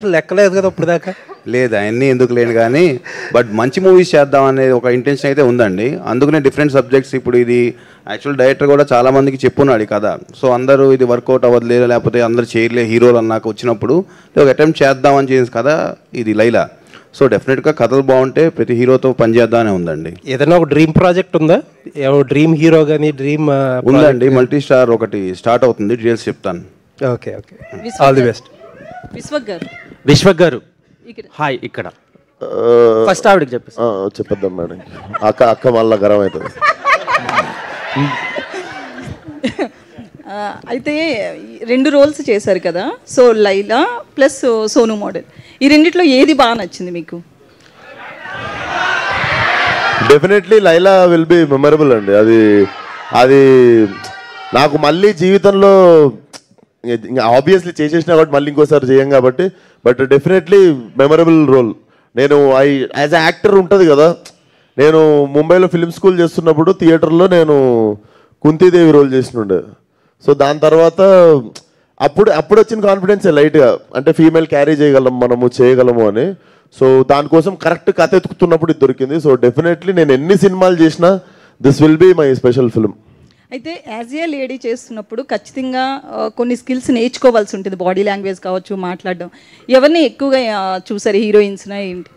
లెక్కలేదు కదా ఇప్పుడు దాకా. లేదు అవన్నీ ఎందుకు లేను కానీ బట్ మంచి మూవీస్ చేద్దాం అనేది ఒక ఇంటెన్షన్ అయితే ఉందండి. అందుకనే డిఫరెంట్ సబ్జెక్ట్స్ ఇప్పుడు ఇది యాక్చువల్ డైరెక్టర్ కూడా చాలా మందికి చెప్పున్నాడు కదా. సో అందరూ ఇది వర్కౌట్ అవ్వట్లేదు, లేకపోతే అందరూ చేయలే హీరోలు అన్నాక వచ్చినప్పుడు ఒక అటెంప్ట్ చేద్దామని చేసిన కథ ఇది లైలా. సో డెఫినెట్గా కథలు బాగుంటే ప్రతి హీరోతో పనిచేద్దామనే ఉందండి. ఏదైనా ఒక డ్రీమ్ ప్రాజెక్ట్ ఉందా? డ్రీమ్ హీరో కానీ డ్రీమ్ ఉందండి. మల్టీ స్టార్ ఒకటి స్టార్ట్ అవుతుంది, డీటెయిల్స్ చెప్తాను. Okay okay, all the best. Vishwak గారు హాయ్. ఇక్కడ ఫస్ట్ ఆవిడకి చెప్పేద్దాం మేడం. అక్క మళ్ళా గరం అవుతుంది. అయితే 2 రోల్స్ చేశారు కదా, so Laila plus Sonu model, ఈ రెండిట్లో ఏది బాగా నచ్చింది మీకు? Definitely Laila will be memorable అండి. అది నాకు మళ్ళీ జీవితంలో ఆబ్వియస్లీ చేసేసిన కాబట్టి మళ్ళీ ఇంకోసారి చేయం కాబట్టి, బట్ డెఫినెట్లీ మెమరబుల్ రోల్. నేను యాజ్ అ యాక్టర్ ఉంటుంది కదా, నేను ముంబైలో ఫిల్మ్ స్కూల్ చేస్తున్నప్పుడు థియేటర్లో నేను కుంతీదేవి రోల్ చేసినుండే. సో దాని తర్వాత అప్పుడు వచ్చిన కాన్ఫిడెన్స్ లైట్గా, అంటే ఫీమేల్ క్యారీ చేయగలము అని. సో దానికోసం కరెక్ట్ కథ ఎత్తుకుతున్నప్పుడు ఇది దొరికింది. సో డెఫినెట్లీ నేను ఎన్ని సినిమాలు చేసినా this will be my special film. అయితే యాజ్ ఏ లేడీ చేస్తున్నప్పుడు ఖచ్చితంగా కొన్ని స్కిల్స్ నేర్చుకోవాల్సి ఉంటుంది, బాడీ లాంగ్వేజ్ కావచ్చు, మాట్లాడడం. ఎవరిని ఎక్కువగా చూసారు, హీరోయిన్స్నా ఏంటి?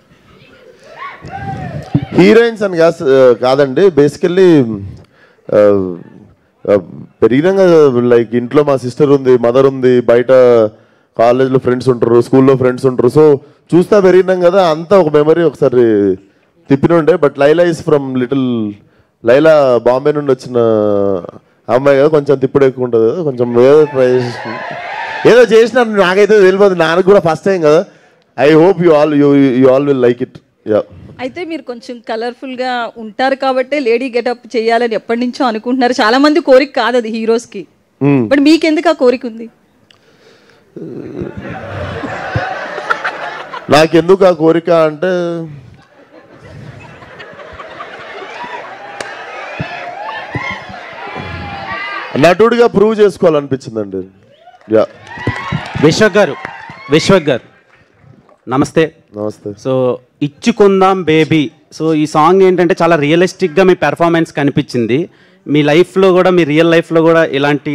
హీరోయిన్స్ అని కాదండి, బేసికల్లీ పెరిగినాక లైక్ ఇంట్లో మా సిస్టర్ ఉంది, మదర్ ఉంది, బయట కాలేజ్లో ఫ్రెండ్స్ ఉంటారు, స్కూల్లో ఫ్రెండ్స్ ఉంటారు. సో చూస్తా పెరిగినాం కదా, అంతా ఒక మెమరీ ఒకసారి తిప్పినుండే. But Laila is from Laila Bombay నుండి వచ్చిన అమ్మాయి కదా, కొంచెం తిప్పుడు ఎక్కువ ఉంటుంది కదా, కొంచెం ఏదో చేసిన నాకైతే తెలియదు, నాకు కూడా ఫస్ట్ టైం కదా. I hope you all will like it. Yeah. అయితే మీరు కొంచెం కలర్ఫుల్గా ఉంటారు కాబట్టి లేడీ గెటప్ చేయాలని ఎప్పటి నుంచో అనుకుంటున్నారు. చాలా మంది కోరిక కాదు అది హీరోస్కి, బట్ మీకెందుకు ఆ కోరిక ఉంది? నాకెందుకు ఆ కోరిక అంటే, నటుడిగా ప్రూవ్ చేసుకోవాలనిపించిందండి. యా. విశ్వక్ గారు నమస్తే. నమస్తే. సో ఇచ్చుకుందాం బేబీ, సో ఈ సాంగ్ ఏంటంటే చాలా రియలిస్టిక్గా మీ పెర్ఫార్మెన్స్ కనిపించింది. మీ లైఫ్లో కూడా, మీ రియల్ లైఫ్లో కూడా ఇలాంటి